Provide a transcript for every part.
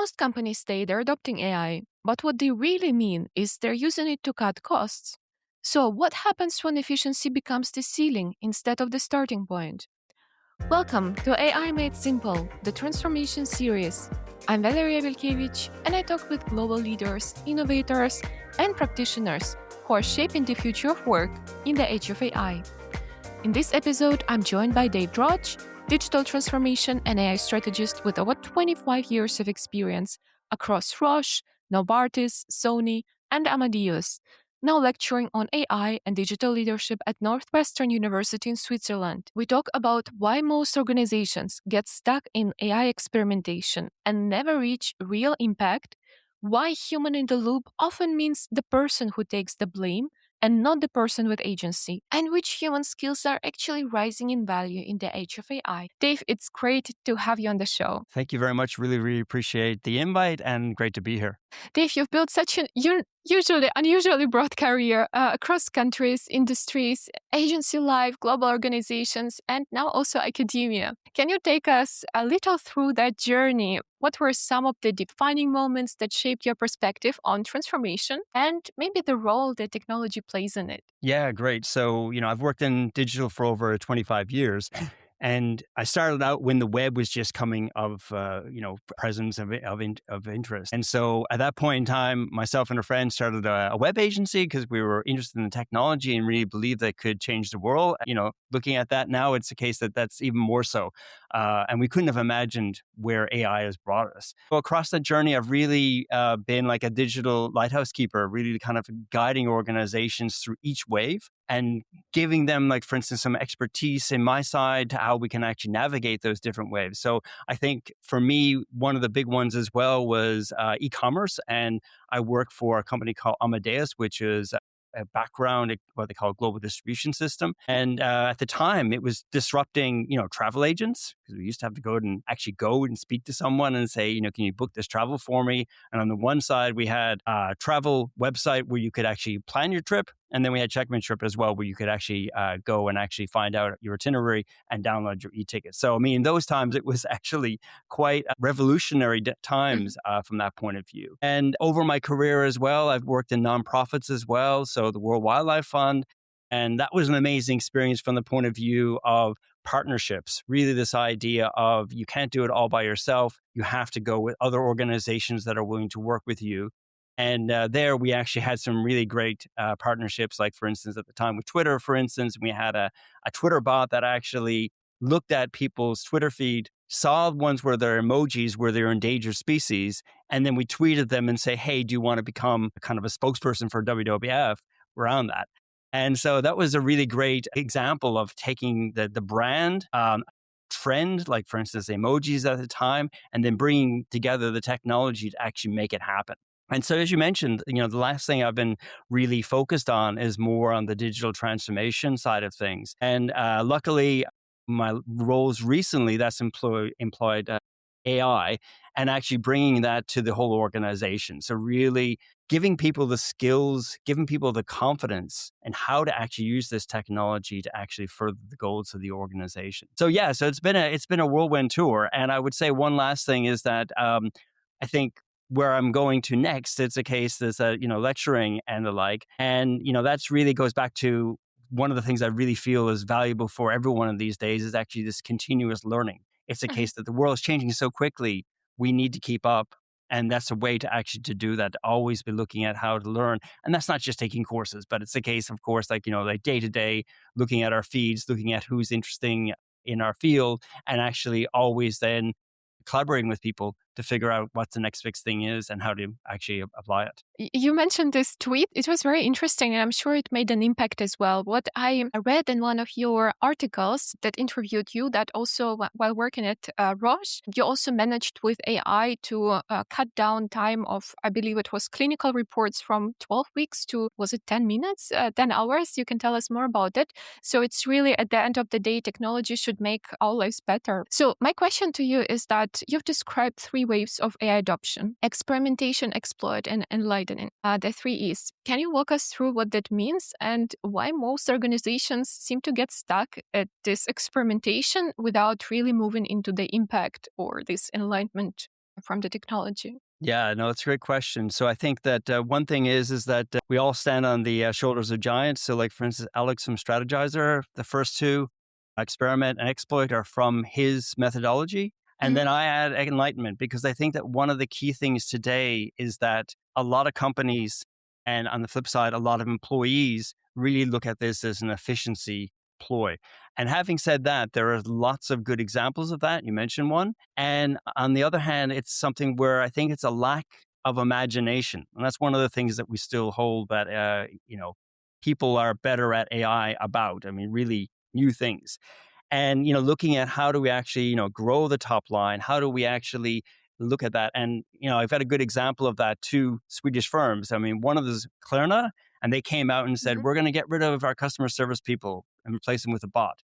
Most companies say they're adopting AI, but what they really mean is they're using it to cut costs. So, what happens when efficiency becomes the ceiling instead of the starting point? Welcome to AI Made Simple, the transformation series. I'm Valeriya, and I talk with global leaders, innovators, and practitioners who are shaping the future of work in the age of AI. In this episode, I'm joined by Drodge, digital transformation and AI strategist with over 25 years of experience across Roche, Novartis, Sony, and Amadeus, now lecturing on AI and digital leadership at Northwestern University in Switzerland. We talk about why most organizations get stuck in AI experimentation and never reach real impact, why human in the loop often means the person who takes the blame and not the person with agency, and which human skills are actually rising in value in the age of AI. Dave, it's great to have you on the show. Thank you very much. Really appreciate the invite and great to be here. Dave, you've built such an unusually broad career across countries, industries, agency life, global organizations, and now also academia. Can you take us a little through that journey? What were some of the defining moments that shaped your perspective on transformation and maybe the role that technology plays in it? Yeah, great. So, I've worked in digital for over 25 years. And I started out when the web was just coming of, presence of interest. And so at that point in time, myself and a friend started a web agency because we were interested in the technology and really believed that could change the world. Looking at that now, it's a case that's even more so. And we couldn't have imagined where AI has brought us. So across that journey, I've really been like a digital lighthouse keeper, really kind of guiding organizations through each wave and giving them, like, for instance, some expertise in my side to how we can actually navigate those different waves. So I think for me, one of the big ones as well was e-commerce. And I work for a company called Amadeus, which is a background, what they call a global distribution system. And at the time, it was disrupting, travel agents, because we used to have to go and speak to someone and say, can you book this travel for me? And on the one side, we had a travel website where you could actually plan your trip. And then we had Check-My-Trip as well, where you could actually go and actually find out your itinerary and download your e-ticket. So, in those times, it was actually quite revolutionary times from that point of view. And over my career as well, I've worked in nonprofits as well. So the World Wildlife Fund. And that was an amazing experience from the point of view of partnerships. Really, this idea of you can't do it all by yourself. You have to go with other organizations that are willing to work with you. And there we actually had some really great partnerships, like, for instance, at the time with Twitter, for instance, we had a Twitter bot that actually looked at people's Twitter feed, saw ones where their emojis were their endangered species, and then we tweeted them and say, hey, do you want to become kind of a spokesperson for WWF around that? And so that was a really great example of taking the brand trend, like, for instance, emojis at the time, and then bringing together the technology to actually make it happen. And so, as you mentioned, the last thing I've been really focused on is more on the digital transformation side of things. And luckily, my roles recently that's employed AI and actually bringing that to the whole organization. So really giving people the skills, giving people the confidence and how to actually use this technology to actually further the goals of the organization. So it's been a whirlwind tour. And I would say one last thing is that I think where I'm going to next, it's a case that's lecturing and the like. And that's really goes back to one of the things I really feel is valuable for everyone in these days is actually this continuous learning. It's a case that the world is changing so quickly, we need to keep up. And that's a way to actually to do that, to always be looking at how to learn. And that's not just taking courses, but it's a case, of course, like day to day, looking at our feeds, looking at who's interesting in our field, and actually always then collaborating with people to figure out what the next fix thing is and how to actually apply it. You mentioned this tweet. It was very interesting, and I'm sure it made an impact as well. What I read in one of your articles that interviewed you, that also while working at Roche, you also managed with AI to cut down time of, I believe it was clinical reports from 12 weeks to, was it 10 minutes, 10 hours? You can tell us more about it. So it's really, at the end of the day, technology should make our lives better. So my question to you is that you've described three waves of AI adoption: experimentation, exploit, and enlightening. The three E's. Can you walk us through what that means and why most organizations seem to get stuck at this experimentation without really moving into the impact or this enlightenment from the technology? Yeah, no, it's a great question. So I think that one thing is that we all stand on the shoulders of giants. So, like for instance, Alex from Strategizer, the first two, experiment and exploit, are from his methodology, and Hmm. then I add enlightenment because I think that one of the key things today is that a lot of companies, and on the flip side, a lot of employees really look at this as an efficiency ploy. And having said that, there are lots of good examples of that. You mentioned one. And on the other hand, it's something where I think it's a lack of imagination. And that's one of the things that we still hold that, people are better at AI about. I mean, really new things. And, looking at how do we actually, grow the top line? How do we actually look at that? And, I've got a good example of that, two Swedish firms. I mean, one of them is Klarna, and they came out and said, Hmm. we're going to get rid of our customer service people and replace them with a bot.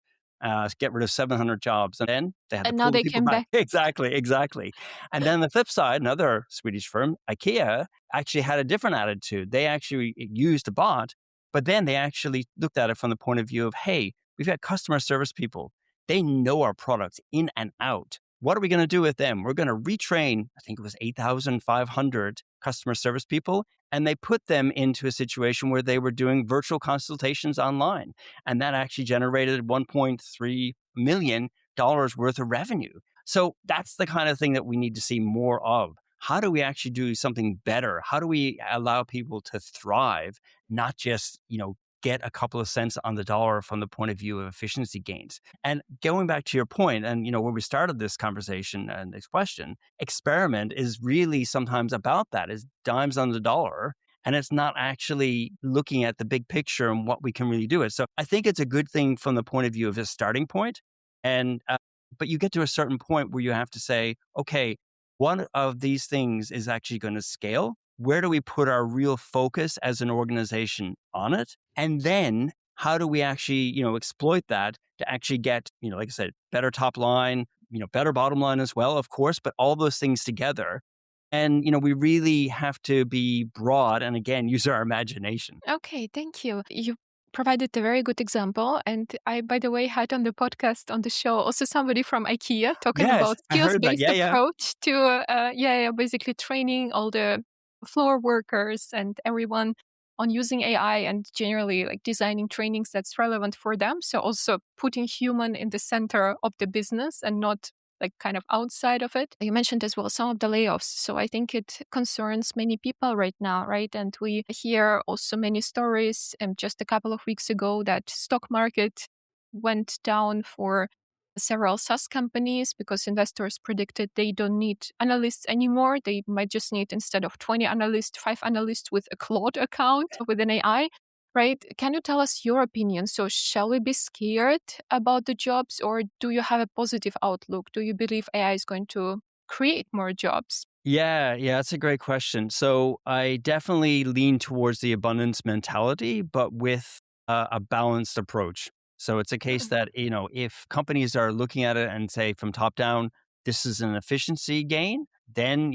Get rid of 700 jobs. And then they had to And now pull the they people came back. back. Exactly, exactly. And then the flip side, another Swedish firm, IKEA, actually had a different attitude. They actually used a bot, but then they actually looked at it from the point of view of, hey, we've got customer service people. They know our products in and out. What are we going to do with them? We're going to retrain, I think it was 8,500 customer service people, and they put them into a situation where they were doing virtual consultations online. And that actually generated $1.3 million worth of revenue. So that's the kind of thing that we need to see more of. How do we actually do something better? How do we allow people to thrive, not just, get a couple of cents on the dollar from the point of view of efficiency gains? And going back to your point, and where we started this conversation and this question, experiment is really sometimes about that, is dimes on the dollar. And it's not actually looking at the big picture and what we can really do it. So I think it's a good thing from the point of view of a starting point. And but you get to a certain point where you have to say, okay, one of these things is actually going to scale. Where do we put our real focus as an organization on it? And then how do we actually, exploit that to actually get, like I said, better top line, better bottom line as well, of course, but all those things together. And, we really have to be broad and again, use our imagination. Okay, thank you. You provided a very good example. And I, by the way, had on the podcast, on the show, also somebody from IKEA talking Yes, about I heard that. skills-based Yeah, yeah. approach to, basically training all the floor workers and everyone on using AI and generally like designing trainings that's relevant for them. So also putting human in the center of the business and not like kind of outside of it. You mentioned as well some of the layoffs. So I think it concerns many people right now, right? And we hear also many stories. Just a couple of weeks ago, that stock market went down for several SaaS companies because investors predicted they don't need analysts anymore. They might just need, instead of 20 analysts, 5 analysts with a Claude account with an AI. Right? Can you tell us your opinion? So, shall we be scared about the jobs, or do you have a positive outlook? Do you believe AI is going to create more jobs? Yeah, yeah, that's a great question. So I definitely lean towards the abundance mentality, but with a balanced approach. So it's a case Mm. that, if companies are looking at it and say from top down, this is an efficiency gain, then,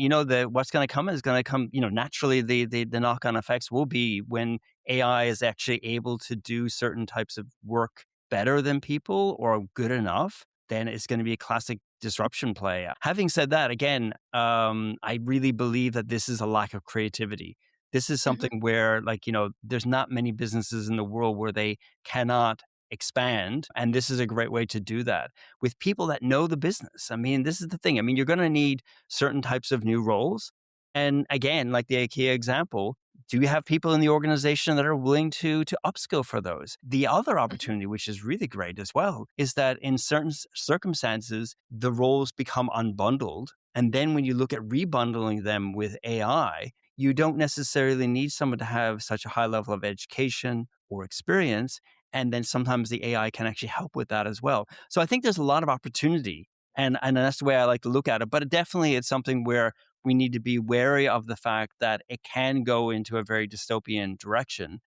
what's going to come is going to come, naturally the knock-on effects will be when AI is actually able to do certain types of work better than people or good enough, then it's going to be a classic disruption play. Having said that, again, I really believe that this is a lack of creativity. This is Mhm. something where, like, there's not many businesses in the world where they cannot expand. And this is a great way to do that with people that know the business. I mean, this is the thing. I mean, you're going to need certain types of new roles. And again, like the IKEA example, do you have people in the organization that are willing to upskill for those? The other Mhm. opportunity, which is really great as well, is that in certain circumstances, the roles become unbundled. And then when you look at rebundling them with AI, you don't necessarily need someone to have such a high level of education or experience. And then sometimes the AI can actually help with that as well. So I think there's a lot of opportunity. And that's the way I like to look at it. But definitely it's something where we need to be wary of the fact that it can go into a very dystopian direction.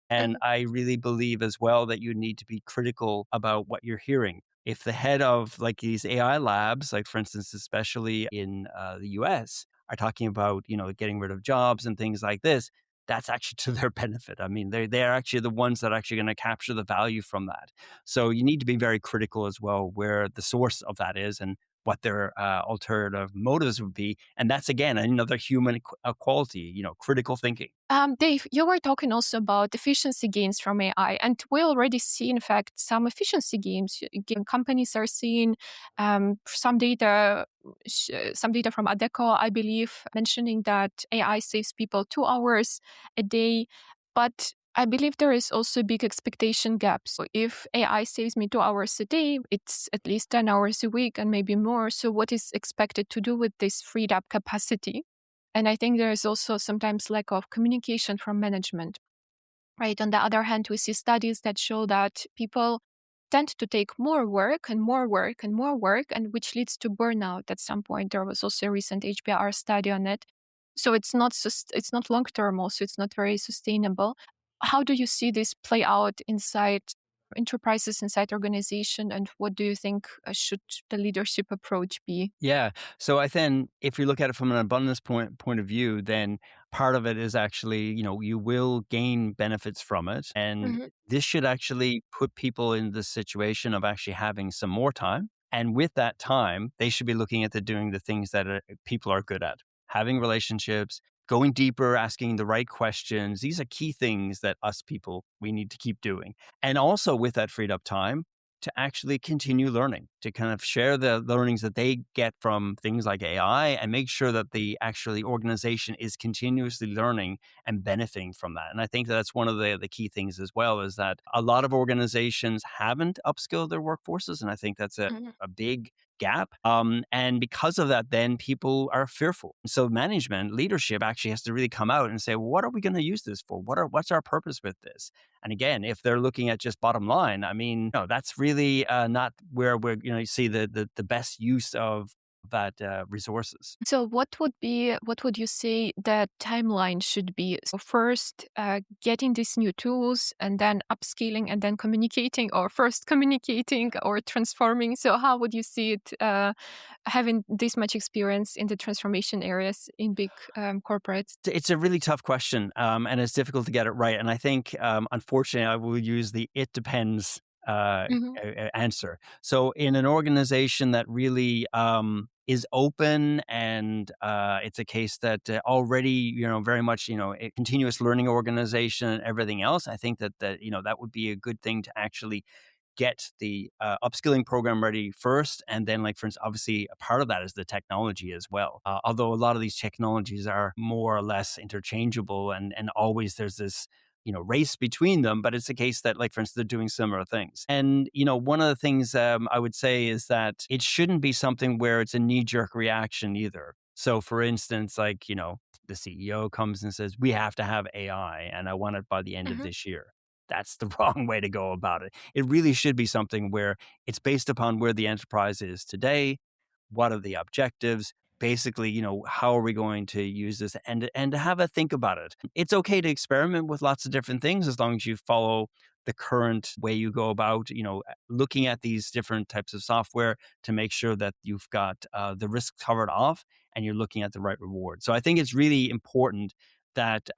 And Mhm. I really believe as well that you need to be critical about what you're hearing. If the head of like these AI labs, like for instance, especially in the US, are talking about, getting rid of jobs and things like this, that's actually to their benefit. I mean, they're actually the ones that are actually going to capture the value from that. So you need to be very critical as well where the source of that is and what their alternative motives would be. And that's, again, another human quality, critical thinking. Dave, you were talking also about efficiency gains from AI, and we already see, in fact, some efficiency gains. Companies are seeing some data from Adecco, I believe, mentioning that AI saves people 2 hours a day. But I believe there is also a big expectation gap. So if AI saves me 2 hours a day, it's at least 10 hours a week and maybe more. So what is expected to do with this freed up capacity? And I think there is also sometimes lack of communication from management, right? On the other hand, we see studies that show that people tend to take more work and more work and more work, and which leads to burnout at some point. There was also a recent HBR study on it. So it's not long term. Also, it's not very sustainable. How do you see this play out inside enterprises, inside organization, and what do you think should the leadership approach be? Yeah. So I then, if you look at it from an abundance point of view, then part of it is actually, you will gain benefits from it, and Mhm. this should actually put people in the situation of actually having some more time. And with that time, they should be looking at doing the things that people are good at, having relationships, going deeper, asking the right questions. These are key things that us people we need to keep doing. And also with that freed up time, to actually continue learning, to kind of share the learnings that they get from things like AI and make sure that the organization is continuously learning and benefiting from that. And I think that's one of the key things as well, is that a lot of organizations haven't upskilled their workforces. And I think that's Mhm. a big gap. And because of that, then people are fearful. So management, leadership actually has to really come out and say, well, what are we going to use this for? What's our purpose with this? And again, if they're looking at just bottom line, I mean, no, that's really not where you see the best use of that resources. So what would you say the timeline should be? So first, getting these new tools and then upscaling and then communicating, or first communicating or transforming. So how would you see it, having this much experience in the transformation areas in big corporates? It's a really tough question, and it's difficult to get it right. And I think, unfortunately, I will use the "it depends" Hmm. answer. So, in an organization that really is open, and it's a case that already, very much, a continuous learning organization and everything else, I think that would be a good thing to actually get the upskilling program ready first. And then, like, for instance, obviously a part of that is the technology as well. Although a lot of these technologies are more or less interchangeable, and always there's this, race between them. But it's a case that, like, for instance, they're doing similar things. And, one of the things I would say is that it shouldn't be something where it's a knee jerk reaction either. So, for instance, like, the CEO comes and says, we have to have AI and I want it by the end of Hmm. this year. That's the wrong way to go about it. It really should be something where it's based upon where the enterprise is today, what are the objectives, basically, how are we going to use this, and to have a think about it. It's okay to experiment with lots of different things as long as you follow the current way you go about, looking at these different types of software to make sure that you've got the risk covered off and you're looking at the right reward. So I think it's really important that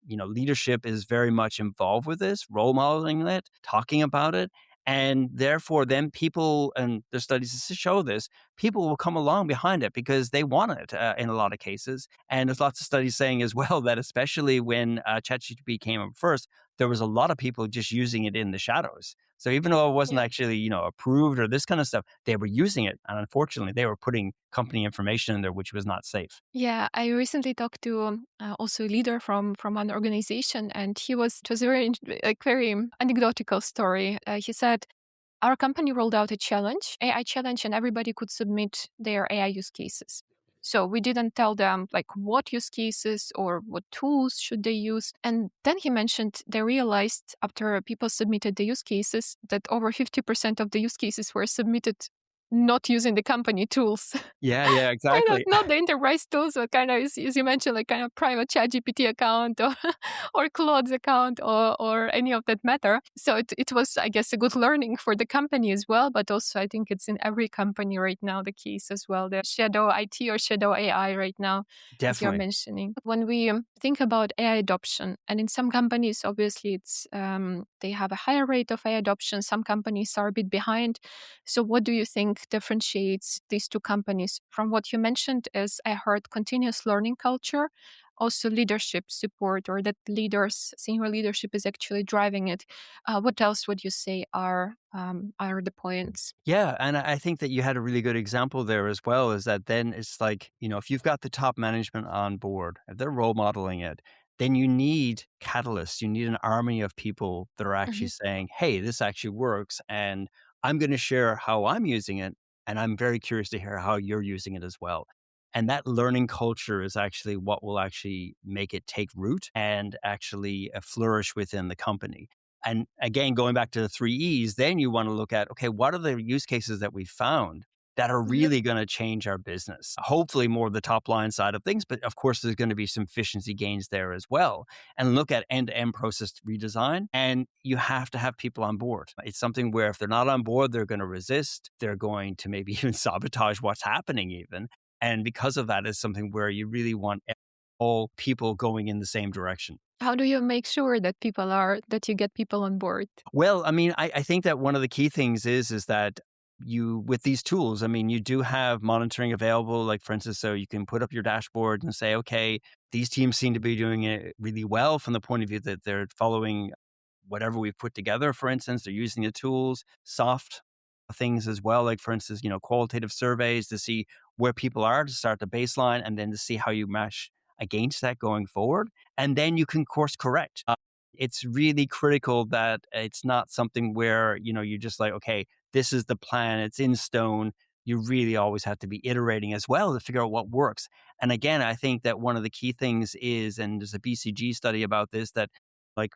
leadership is very much involved with this, role modeling it, talking about it. And therefore, then people, and the studies show this, people will come along behind it because they want it in a lot of cases. And there's lots of studies saying as well that especially when ChatGPT came up first, there was a lot of people just using it in the shadows. So even though it wasn't Yeah. actually, approved or this kind of stuff, they were using it. And unfortunately, they were putting company information in there, which was not safe. Yeah, I recently talked to also a leader from an organization, and it was a very anecdotal story. He said our company rolled out a challenge, AI challenge, and everybody could submit their AI use cases. So we didn't tell them like what use cases or what tools should they use. And then he mentioned they realized after people submitted the use cases that over 50% of the use cases were submitted not using the company tools. Yeah, yeah, Kind of exactly. not the enterprise tools, but kind of as you mentioned, like kind of private ChatGPT account or or Claude's account or any of that matter. So it was, I guess, a good learning for the company as well. But also I think it's in every company right now the case as well. The shadow IT or shadow AI right now, as you're Definitely. mentioning. When we think about AI adoption, and in some companies, obviously it's they have a higher rate of AI adoption. Some companies are a bit behind. So what do you think think differentiates these two companies? From what you mentioned is I heard continuous learning culture, also leadership support, or that senior leadership is actually driving it. What else would you say are the points? Yeah, and I think that you had a really good example there as well, is that then it's like, if you've got the top management on board, if they're role modeling it, then you need catalysts. You need an army of people that are actually Mhm. saying, hey, this actually works, and I'm going to share how I'm using it, and I'm very curious to hear how you're using it as well. And that learning culture is actually what will actually make it take root and actually flourish within the company. And again, going back to the three E's, then you want to look at, okay, what are the use cases that we found that are Yep. really going to change our business? Hopefully more the top line side of things, but of course there's going to be some efficiency gains there as well. And look at end-to-end process redesign. And you have to have people on board. It's something where if they're not on board, they're going to resist. They're going to maybe even sabotage what's happening even. And because of that, it's something where you really want all people going in the same direction. How do you make sure that you get people on board? Well, I mean, I think that one of the key things is that you, with these tools, I mean, you do have monitoring available. Like, for instance, so you can put up your dashboard and say, okay, these teams seem to be doing it really well from the point of view that they're following whatever we've put together. For instance, they're using the tools, soft things as well. Like, for instance, qualitative surveys to see where people are to start the baseline and then to see how you mesh against that going forward. And then you can course correct. It's really critical that it's not something where, you're just like, okay, this is the plan, it's in stone. You really always have to be iterating as well to figure out what works. And again, I think that one of the key things is, and there's a BCG study about this, that like,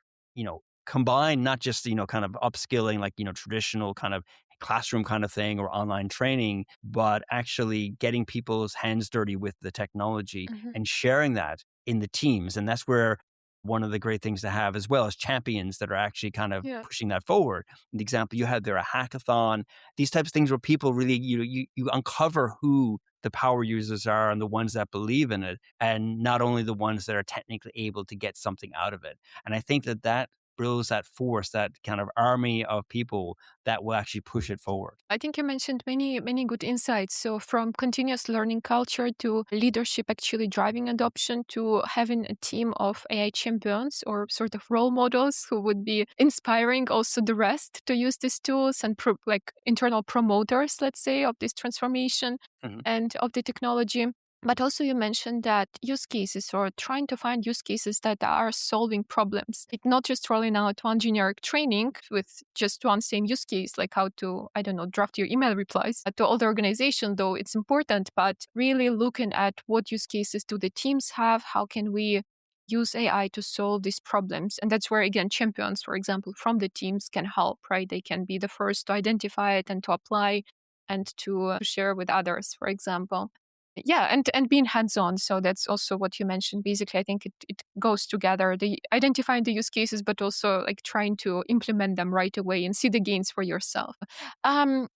combine not just, kind of upskilling, like, traditional kind of classroom kind of thing or online training, but actually getting people's hands dirty with the technology Mhm. and sharing that in the teams. And that's where one of the great things to have as well as champions that are actually kind of Yeah. pushing that forward. The example you had there, a hackathon, these types of things where people really, you uncover who the power users are and the ones that believe in it, and not only the ones that are technically able to get something out of it. And I think that builds that force, that kind of army of people that will actually push it forward. I think you mentioned many good insights. So from continuous learning culture to leadership actually driving adoption to having a team of AI champions or sort of role models who would be inspiring also the rest to use these tools and like internal promoters, let's say, of this transformation Mhm. and of the technology. But also, you mentioned that use cases or trying to find use cases that are solving problems. It's not just rolling out one generic training with just one same use case, like how to, I don't know, draft your email replies to all the organization, though it's important, but really looking at what use cases do the teams have? How can we use AI to solve these problems? And that's where, again, champions, for example, from the teams can help, right? They can be the first to identify it and to apply and to share with others, for example. Yeah, and being hands-on. So that's also what you mentioned. Basically, I think it goes together. The identifying the use cases, but also like trying to implement them right away and see the gains for yourself. Um,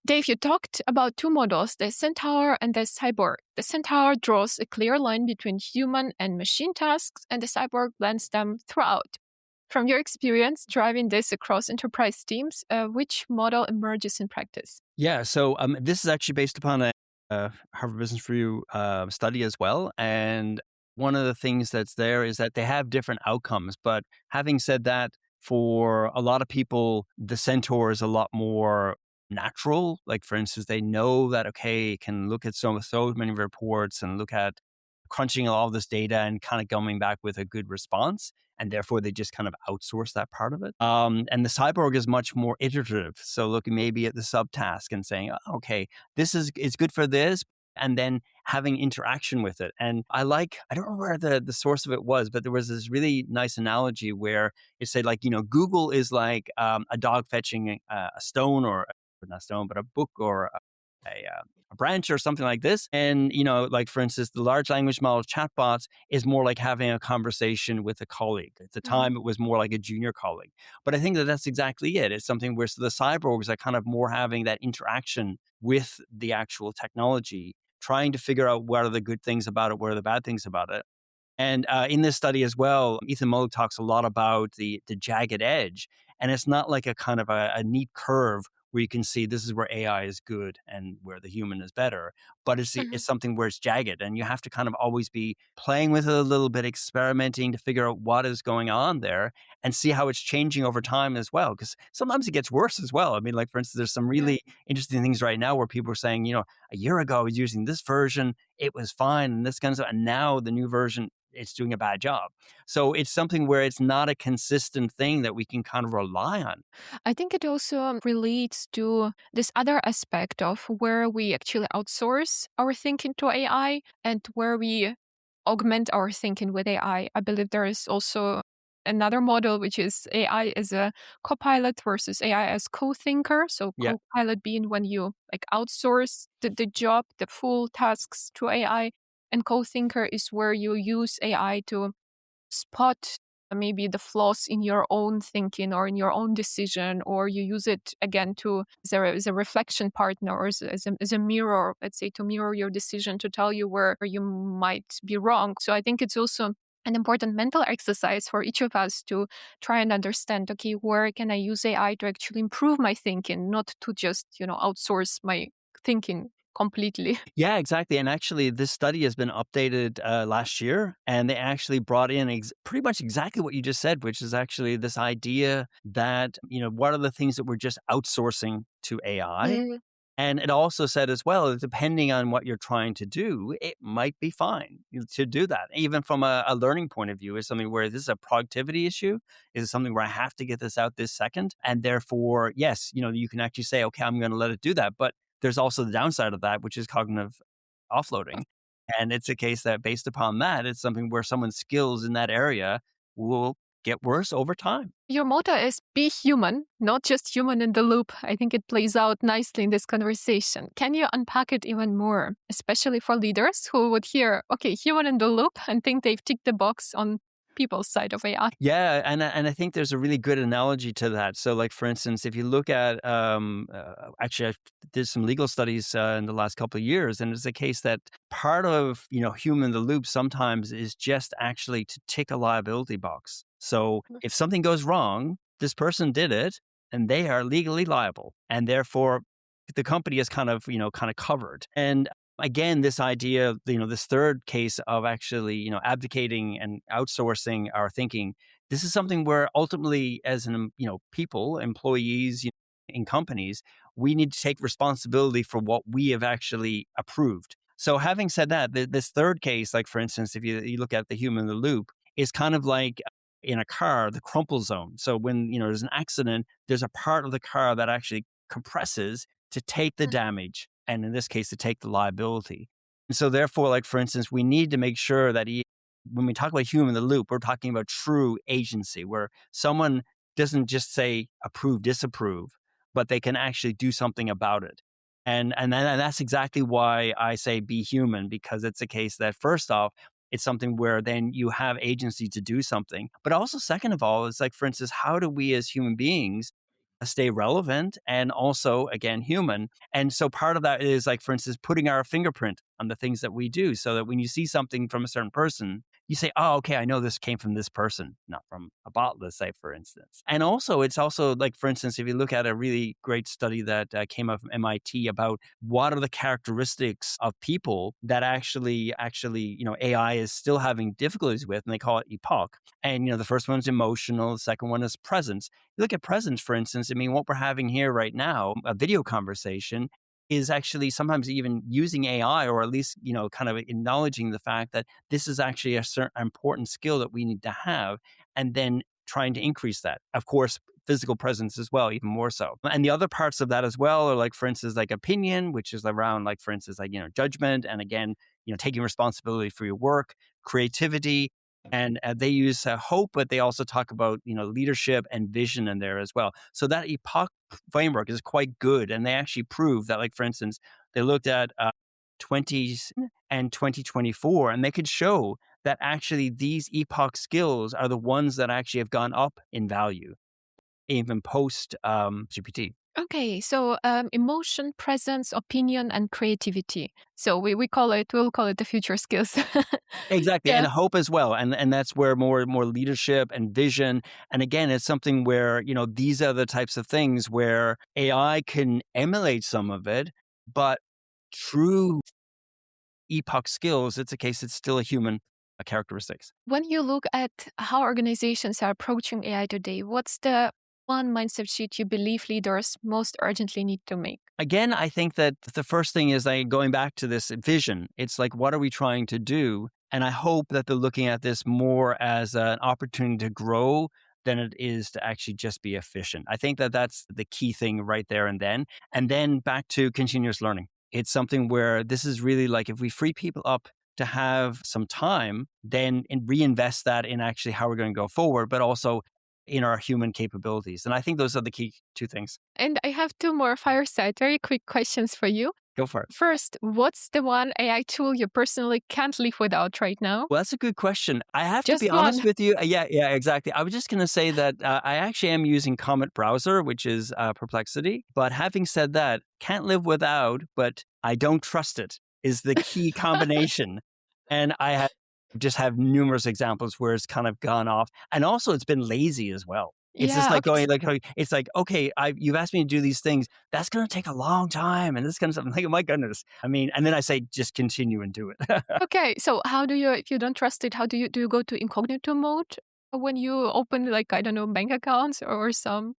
Dave, you talked about two models, the Centaur and the Cyborg. The Centaur draws a clear line between human and machine tasks, and the Cyborg blends them throughout. From your experience driving this across enterprise teams, which model emerges in practice? Yeah, so this is actually based upon a Harvard Business Review study as well. And one of the things that's there is that they have different outcomes. But having said that, for a lot of people, the Centaur is a lot more natural. Like, for instance, they know that, okay, it can look at so many reports and look at crunching all of this data and kind of coming back with a good response. And therefore, they just kind of outsource that part of it. And the cyborg is much more iterative. So looking maybe at the subtask and saying, "Oh, okay, it's good for this, and then having interaction with it." And I don't know where the source of it was, but there was this really nice analogy where it said, like, Google is like a dog fetching a stone, or not a stone, but a book, or a branch or something like this. And, like, for instance, the large language model chatbots is more like having a conversation with a colleague. At the Mhm. time, it was more like a junior colleague. But I think that that's exactly it. It's something where the cyborgs are kind of more having that interaction with the actual technology, trying to figure out what are the good things about it, what are the bad things about it. And in this study as well, Ethan Mullen talks a lot about the jagged edge. And it's not like a kind of a neat curve where you can see this is where AI is good and where the human is better. But it's something where it's jagged, and you have to kind of always be playing with it a little bit, experimenting to figure out what is going on there and see how it's changing over time as well. Because sometimes it gets worse as well. I mean, like for instance, there's some Yeah. really interesting things right now where people are saying, a year ago I was using this version, it was fine, and this kind of stuff, and now the new version, it's doing a bad job. So it's something where it's not a consistent thing that we can kind of rely on. I think it also relates to this other aspect of where we actually outsource our thinking to AI and where we augment our thinking with AI. I believe there is also another model, which is AI as a co-pilot versus AI as co-thinker. So Yeah. co-pilot being when you like outsource the job, the full tasks to AI, and co-thinker is where you use AI to spot maybe the flaws in your own thinking or in your own decision, or you use it again to as a reflection partner or as a mirror, let's say, to mirror your decision to tell you where you might be wrong. So I think it's also an important mental exercise for each of us to try and understand, okay, where can I use AI to actually improve my thinking, not to just, outsource my thinking completely. Yeah, exactly. And actually, this study has been updated last year, and they actually brought in pretty much exactly what you just said, which is actually this idea that, what are the things that we're just outsourcing to AI? Mm. And it also said as well, depending on what you're trying to do, it might be fine to do that. Even from a learning point of view, is something where this is a productivity issue. Is it something where I have to get this out this second? And therefore, yes, you can actually say, okay, I'm going to let it do that. But there's also the downside of that, which is cognitive offloading. And it's a case that based upon that, it's something where someone's skills in that area will get worse over time. Your motto is be human, not just human in the loop. I think it plays out nicely in this conversation. Can you unpack it even more, especially for leaders who would hear, okay, human in the loop and think they've ticked the box on people's side of AI? Yeah, and I think there's a really good analogy to that. So, like for instance, if you look at actually, I did some legal studies in the last couple of years, and it's a case that part of human in the loop sometimes is just actually to tick a liability box. So, if something goes wrong, this person did it, and they are legally liable, and therefore the company is kind of covered. And again, this idea, this third case of actually, abdicating and outsourcing our thinking, this is something where ultimately, as people, employees, in companies, we need to take responsibility for what we have actually approved. So, having said that, this third case, like for instance, if you look at the human in the loop, is kind of like in a car, the crumple zone. So when there's an accident, there's a part of the car that actually compresses to take the damage, and in this case, to take the liability. And so, therefore, like for instance, we need to make sure that when we talk about human in the loop, we're talking about true agency, where someone doesn't just say approve, disapprove, but they can actually do something about it. And that's exactly why I say be human, because it's a case that first off, it's something where then you have agency to do something. But also, second of all, it's like, for instance, how do we as human beings stay relevant and also, again, human? And so part of that is, like, for instance, putting our fingerprint on the things that we do, so that when you see something from a certain person, you say, oh, okay, I know this came from this person, not from a bot, let's say, for instance. And also, it's also like, for instance, if you look at a really great study that came out from MIT about what are the characteristics of people that actually, AI is still having difficulties with, and they call it EPOCH. And, the first one's emotional, the second one is presence. You look at presence, for instance, I mean, what we're having here right now, a video conversation, is actually sometimes even using AI, or at least, kind of acknowledging the fact that this is actually a certain important skill that we need to have, and then trying to increase that. Of course, physical presence as well, even more so. And the other parts of that as well are, like, for instance, like opinion, which is around, like, for instance, like, judgment. And again, taking responsibility for your work, creativity. And they use hope, but they also talk about, leadership and vision in there as well. So that epoch framework is quite good. And they actually prove that, like, for instance, they looked at 20s and 2024, and they could show that actually these epoch skills are the ones that actually have gone up in value, even post GPT. Okay, so emotion, presence, opinion, and creativity. So we'll call it the future skills. Exactly, and Yeah. hope as well, and that's where more leadership and vision, and again, it's something where, these are the types of things where AI can emulate some of it, but true epoch skills, it's a case it's still a human characteristics. When you look at how organizations are approaching AI today, what's the one mindset shift you believe leaders most urgently need to make? Again, I think that the first thing is like going back to this vision. It's like, what are we trying to do? And I hope that they're looking at this more as an opportunity to grow than it is to actually just be efficient. I think that that's the key thing right there and then. And then back to continuous learning. It's something where this is really like if we free people up to have some time, then reinvest that in actually how we're going to go forward, but also in our human capabilities. And I think those are the key two things. And I have two more fireside, very quick questions for you. Go for it. First, what's the one AI tool you personally can't live without right now? Well, that's a good question. I have to Just be honest one. with you. Yeah, exactly. I was just going to say that I actually am using Comet Browser, which is Perplexity. But having said that, can't live without, but I don't trust it is the key combination. And just have numerous examples where it's kind of gone off. And also it's been lazy as well. It's just Yeah. like Okay. going it's like, okay, you've asked me to do these things. That's going to take a long time and this kind of stuff. I'm like, oh my goodness. I mean, and then I say, just continue and do it. Okay. So how do you, if you don't trust it, how do you go to incognito mode when you open, like, I don't know, bank accounts or some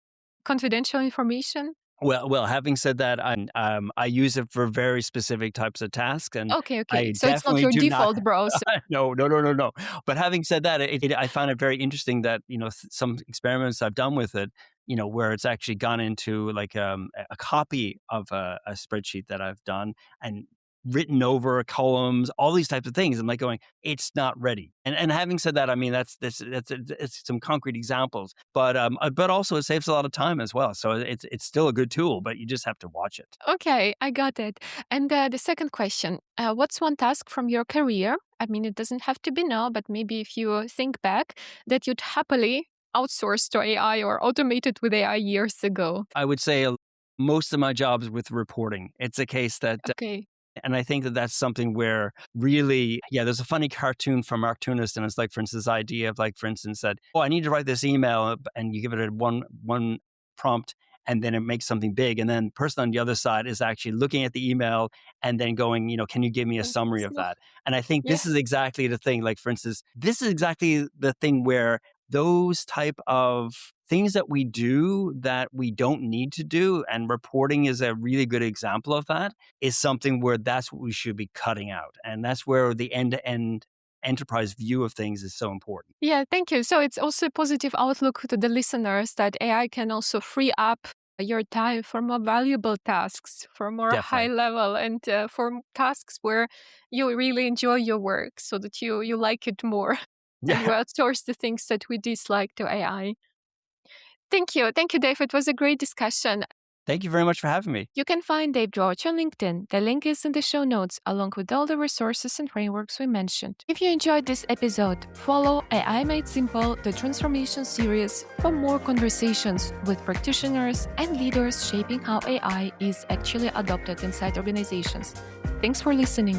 confidential information? Well, having said that, I use it for very specific types of tasks, and Okay. I So it's not definitely your do not. default browser. No, no, no, no, no. But having said that, I found it very interesting that some experiments I've done with it, where it's actually gone into like a copy of a spreadsheet that I've done and written over columns, all these types of things. I'm like going, it's not ready. And having said that, I mean that's it's some concrete examples, but also it saves a lot of time as well. So it's still a good tool, but you just have to watch it. Okay, I got it. And the second question, what's one task from your career? I mean, it doesn't have to be now, but maybe if you think back, that you'd happily outsource to AI or automated with AI years ago. I would say most of my jobs with reporting, it's a case that Okay. and I think that that's something where really, yeah, there's a funny cartoon from Mark Tunis, and it's like, for instance, this idea of like, for instance, that, oh, I need to write this email, and you give it a one prompt, and then it makes something big, and then the person on the other side is actually looking at the email and then going, can you give me a summary of that? And I think Yeah. this is exactly the thing. Like, for instance, this is exactly the thing where those type of things that we do that we don't need to do, and reporting is a really good example of that, is something where that's what we should be cutting out. And that's where the end-to-end enterprise view of things is so important. Yeah, thank you. So it's also a positive outlook to the listeners that AI can also free up your time for more valuable tasks, for more high Definitely. level, and for tasks where you really enjoy your work so that you like it more. And you Yeah. outsource the things that we dislike to AI. Thank you. Thank you, Dave. It was a great discussion. Thank you very much for having me. You can find Dave Drodge on LinkedIn. The link is in the show notes, along with all the resources and frameworks we mentioned. If you enjoyed this episode, follow AI Made Simple, the transformation series, for more conversations with practitioners and leaders shaping how AI is actually adopted inside organizations. Thanks for listening.